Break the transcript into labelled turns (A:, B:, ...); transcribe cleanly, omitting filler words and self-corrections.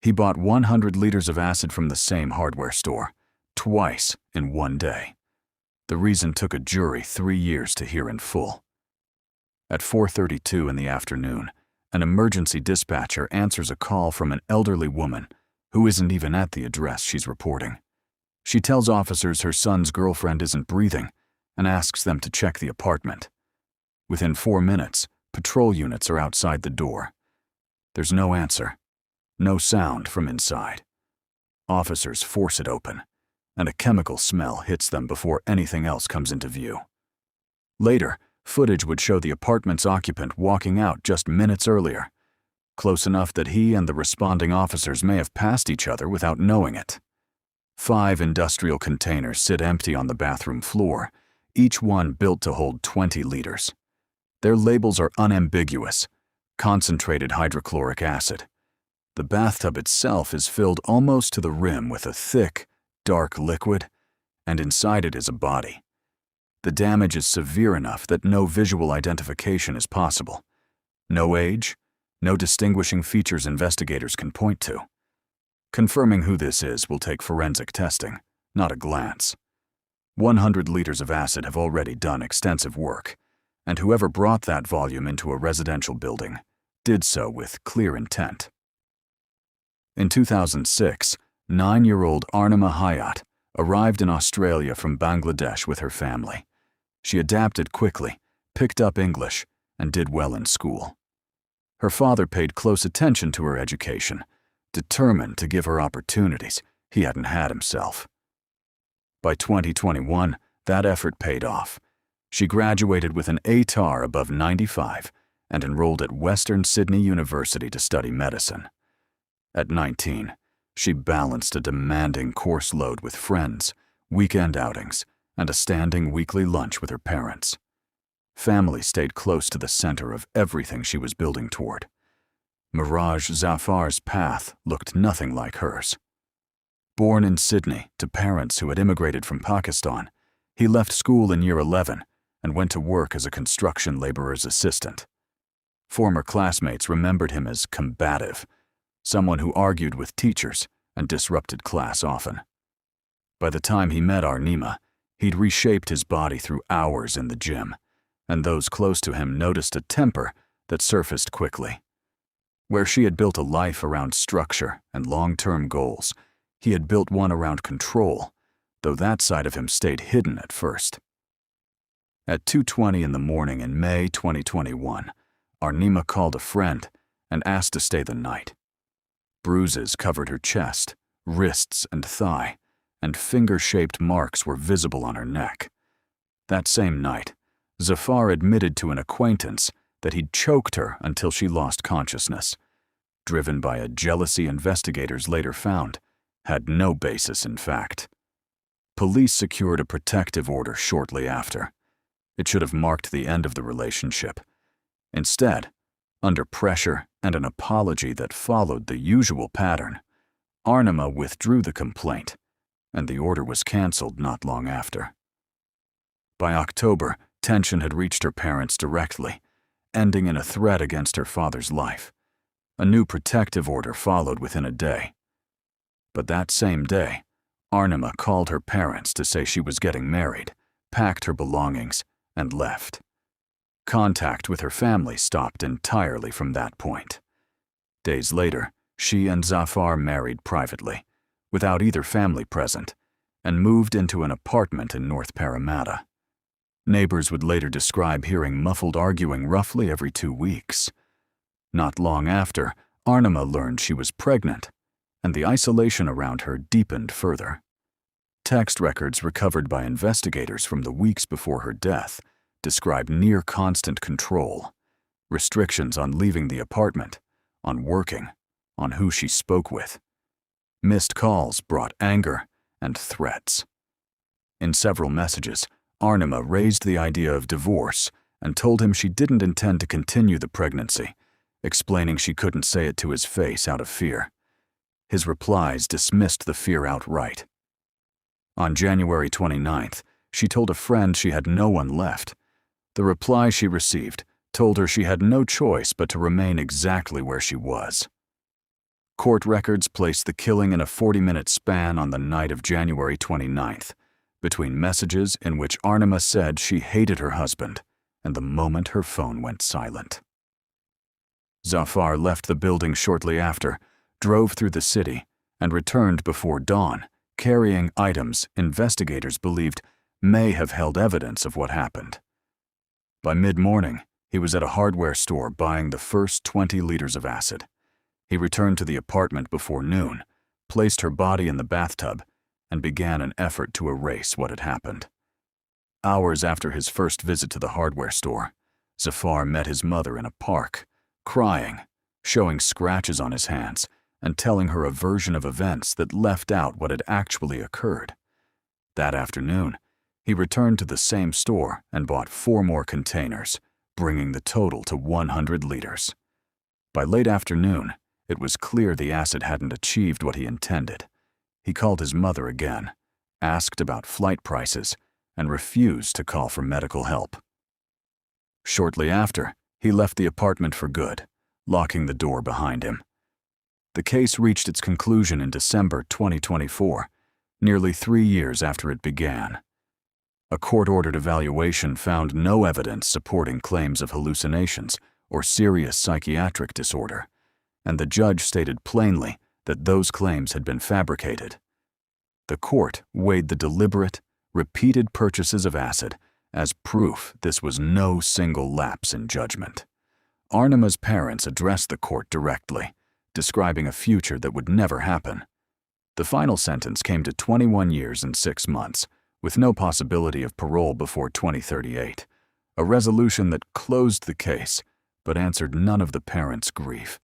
A: He bought 100 liters of acid from the same hardware store, twice in one day. The reason took a jury 3 years to hear in full. At 4:32 in the afternoon, an emergency dispatcher answers a call from an elderly woman who isn't even at the address she's reporting. She tells officers her son's girlfriend isn't breathing and asks them to check the apartment. Within 4 minutes, patrol units are outside the door. There's no answer, no sound from inside. Officers force it open, and a chemical smell hits them before anything else comes into view. Later, footage would show the apartment's occupant walking out just minutes earlier, close enough that he and the responding officers may have passed each other without knowing it. 5 industrial containers sit empty on the bathroom floor, each one built to hold 20 liters. Their labels are unambiguous: concentrated hydrochloric acid. The bathtub itself is filled almost to the rim with a thick, dark liquid, and inside it is a body. The damage is severe enough that no visual identification is possible. No age, no distinguishing features investigators can point to. Confirming who this is will take forensic testing, not a glance. 100 liters of acid have already done extensive work, and whoever brought that volume into a residential building did so with clear intent. In 2006, 9-year-old Arnima Hayat arrived in Australia from Bangladesh with her family. She adapted quickly, picked up English, and did well in school. Her father paid close attention to her education, determined to give her opportunities he hadn't had himself. By 2021, that effort paid off. She graduated with an ATAR above 95 and enrolled at Western Sydney University to study medicine. At 19, she balanced a demanding course load with friends, weekend outings, and a standing weekly lunch with her parents. Family stayed close to the center of everything she was building toward. Miraj Zafar's path looked nothing like hers. Born in Sydney to parents who had immigrated from Pakistan, he left school in year 11 and went to work as a construction laborer's assistant. Former classmates remembered him as combative, someone who argued with teachers and disrupted class often. By the time he met Arnima, he'd reshaped his body through hours in the gym, and those close to him noticed a temper that surfaced quickly. Where she had built a life around structure and long-term goals, he had built one around control, though that side of him stayed hidden at first. At 2:20 in the morning in May 2021, Arnima called a friend and asked to stay the night. Bruises covered her chest, wrists, and thigh, and finger-shaped marks were visible on her neck. That same night, Zafar admitted to an acquaintance that he'd choked her until she lost consciousness, driven by a jealousy investigators later found had no basis in fact. Police secured a protective order shortly after. It should have marked the end of the relationship. Instead, under pressure and an apology that followed the usual pattern, Arnima withdrew the complaint, and the order was canceled not long after. By October, tension had reached her parents directly, ending in a threat against her father's life. A new protective order followed within a day. But that same day, Arnima called her parents to say she was getting married, packed her belongings, and left. Contact with her family stopped entirely from that point. Days later, she and Zafar married privately, without either family present, and moved into an apartment in North Parramatta. Neighbors would later describe hearing muffled arguing roughly every 2 weeks. Not long after, Arnima learned she was pregnant, and the isolation around her deepened further. Text records recovered by investigators from the weeks before her death describe near constant control, restrictions on leaving the apartment, on working, on who she spoke with. Missed calls brought anger and threats. In several messages, Arnima raised the idea of divorce and told him she didn't intend to continue the pregnancy, explaining she couldn't say it to his face out of fear. His replies dismissed the fear outright. On January 29th, she told a friend she had no one left. The reply she received told her she had no choice but to remain exactly where she was. Court records placed the killing in a 40-minute span on the night of January 29th, between messages in which Arnima said she hated her husband and the moment her phone went silent. Zafar left the building shortly after, drove through the city, and returned before dawn, carrying items investigators believed may have held evidence of what happened. By mid-morning, he was at a hardware store buying the first 20 liters of acid. He returned to the apartment before noon, placed her body in the bathtub, and began an effort to erase what had happened. Hours after his first visit to the hardware store, Zafar met his mother in a park, crying, showing scratches on his hands, and telling her a version of events that left out what had actually occurred. That afternoon, he returned to the same store and bought 4 more containers, bringing the total to 100 liters. By late afternoon, it was clear the acid hadn't achieved what he intended. He called his mother again, asked about flight prices, and refused to call for medical help. Shortly after, he left the apartment for good, locking the door behind him. The case reached its conclusion in December 2024, nearly 3 years after it began. A court-ordered evaluation found no evidence supporting claims of hallucinations or serious psychiatric disorder, and the judge stated plainly that those claims had been fabricated. The court weighed the deliberate, repeated purchases of acid as proof this was no single lapse in judgment. Arnima's parents addressed the court directly, describing a future that would never happen. The final sentence came to 21 years and 6 months, with no possibility of parole before 2038, a resolution that closed the case but answered none of the parents' grief.